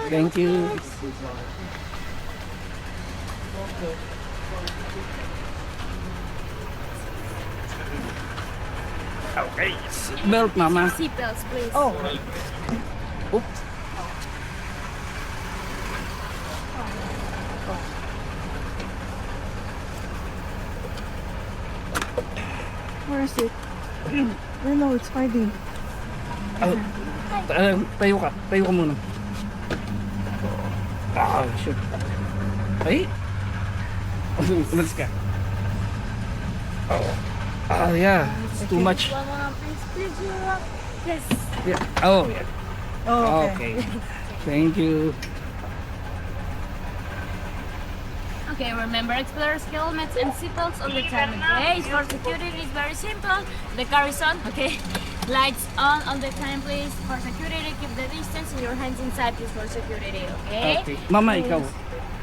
Thank you. Okay. Seatbelt, mama. Seatbelts, please. Oh, Oop. where is it? No, it's hiding. Tayo ka. Tayo ka muna. Ah, shit. Ay. Umalis ka. Yeah. It's too much. One more, please. Please, you want this? Yeah. Oh, yeah. Oh, Okay. Thank you. Okay, remember explorers helmets and seatbelts all the time, okay? For security, it's very simple. The car is on, okay? Lights on all the time, please. For security, keep the distance and your hands inside, please, for security, okay? Okay. Mama, ikaw.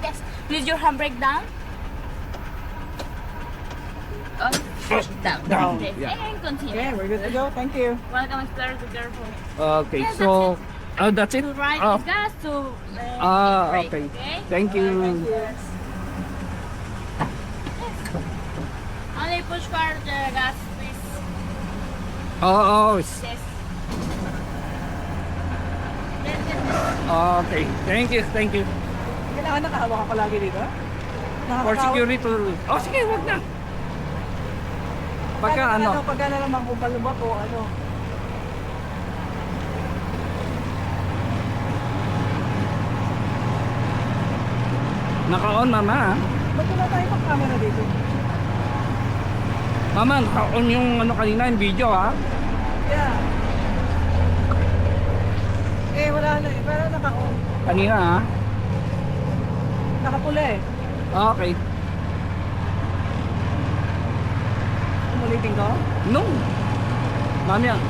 Yes. Please, your handbrake down. Up, down. Down, Okay, yeah. and continue. Okay, we're good to go. Thank you. Welcome, explorers, be careful. Okay, Yes, so... Oh, that's it? To right Oh. is gas, to left is brake, Okay. Thank you. Only push car the gas, please. Oh, Yes. okay. Thank you, thank you. Kailangan nakahawak ka palagi dito? For security to... Oh, sige, wag na. Pagka ano... Pagka na naman kung palubak o ano. Naka-on, mama. ah. Ba't wala tayo pang camera dito? Mama, naka-on yung ano kanina, yung video, ha? Yeah. Wala na eh. Pero naka-on. Kanina, ha? Nakapula eh. Okay. Umulitin ko? No. Mami, ah.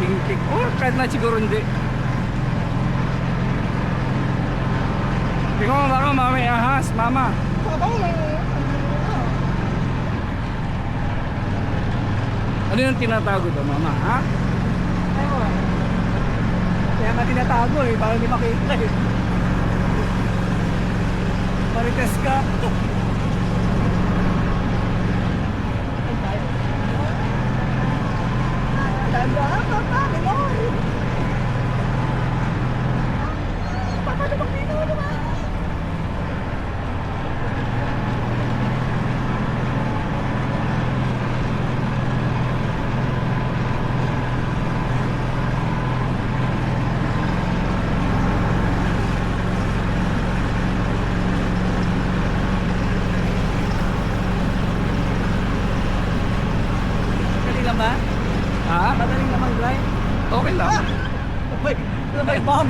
Ting-ting. Or kahit na siguro hindi. Tingnan mo baka mami ahas, mama. Ano yung tinatago to, mama, ha? Ayun. Kaya nga tinatago eh. Para hindi makita eh. Marites ka. Tanda ka pa. Pinoy. Paano bang Pinoy naman? Galing lang ba? Ha? Madaling naman drive. Okay lang. May bomb.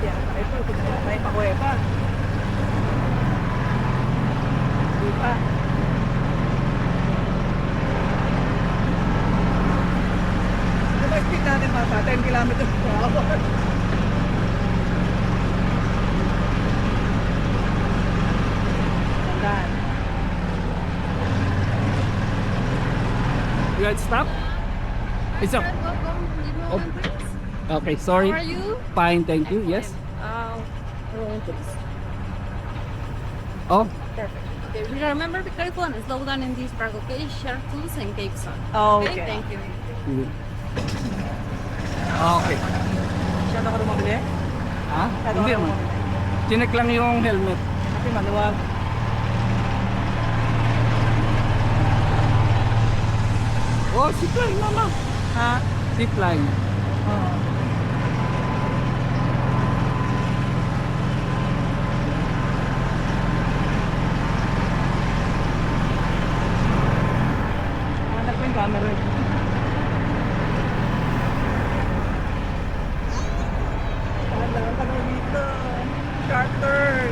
Ito, may pakuwepa. Di pa. Diba speed natin mata? 10 kilometers per hour. Tandaan. You guys stop? It's up. Oh. Okay, sorry. How are you? Fine, thank you. Yes. Oh, Perfect. Okay, remember, be careful and slow down in this park, okay? Share tools and cakes on. Okay. Thank you. okay. Siya na ka rumabili? Ha? Hindi naman. Chinek lang yung helmet. Kasi maluwag. Oh, zipline, mama. Ha? Zipline. Oo. camera. Dahan-dahan ka na dito. Sharp turn.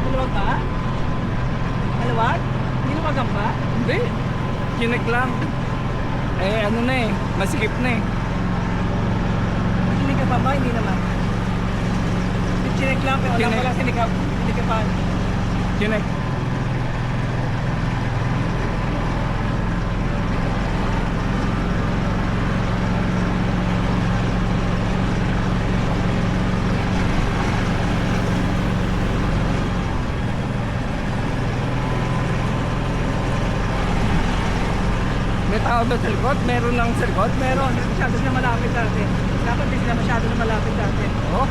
Maluwag ba? Maluwag? Hindi mo magamba? Hindi. Kinik lang. Eh, ano na eh. Masikip na eh. Hindi ka pa ba? Hindi naman. Chinek lang, pero wala Chinek. pala sinikap. Hindi ka pa. Kinik. May tao ba sa likod? Meron ng sa likod? Meron, masyado na malapit dati. Dapat di sila masyado na malapit dati. Oh.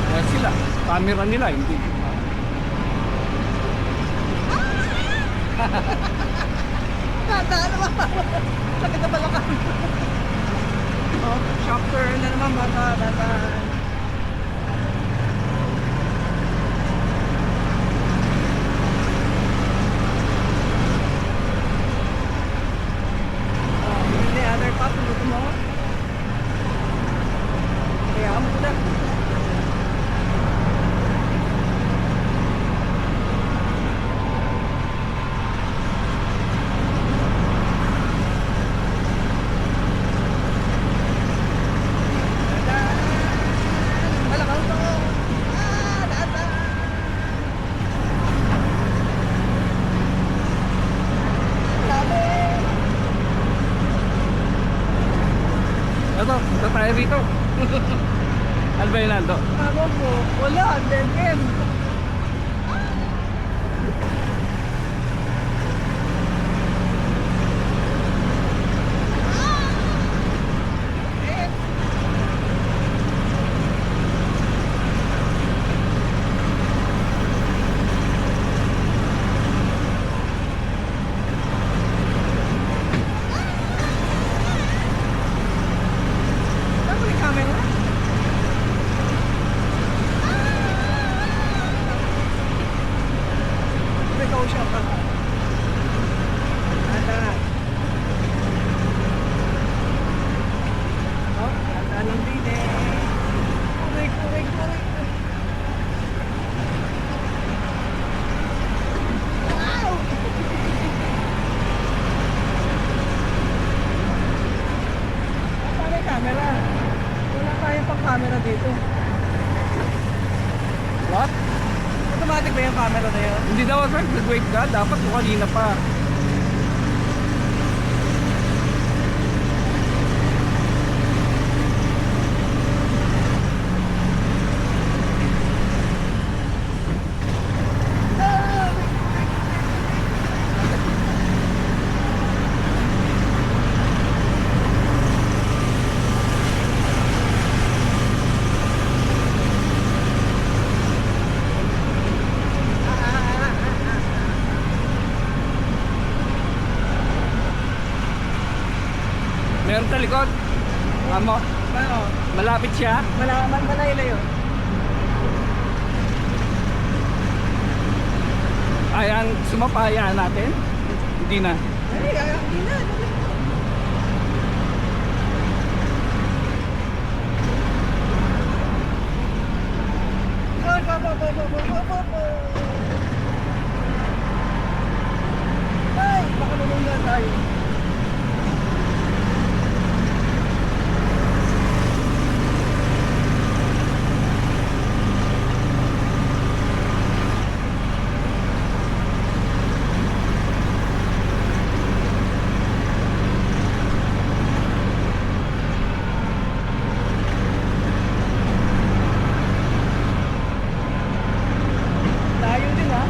Kaya sila, camera nila, hindi. Tandaan naman. Sakit na pala ka. Oh, shop turn na naman bata. The other part, luto mo. Kaya mo na. Malakaw to. Dada. Sabi. Ito, ito tayo rito. Ano ba yun, Nando? Ano po? Wala, dead end. Saan mo yung camera? Ikaw siya pa. Ada. Oh, ada lang din eh. Kurik. Wow! Paano yung camera? Wala tayong pang camera dito. What? Automatic ba yung camera na yun? Hindi daw, sir. Nag-wait ka. Dapat ko kanina pa. Meron sa likod. Amo, Ano? malapit siya. Malayo yun. Ayan, sumapayaan natin. Hindi na. Ay, hindi na. Ay, baka nalunggan tayo. Layo din ha.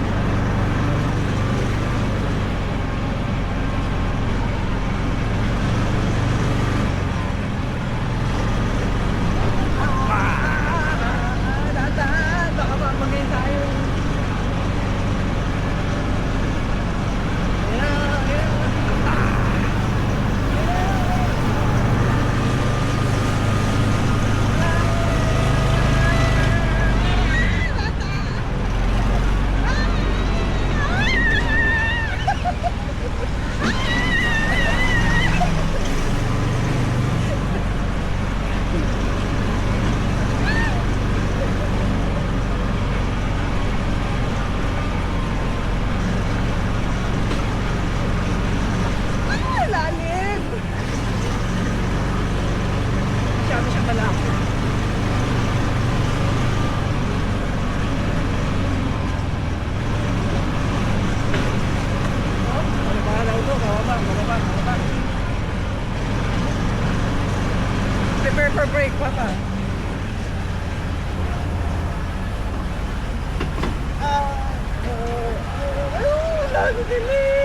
Dilim!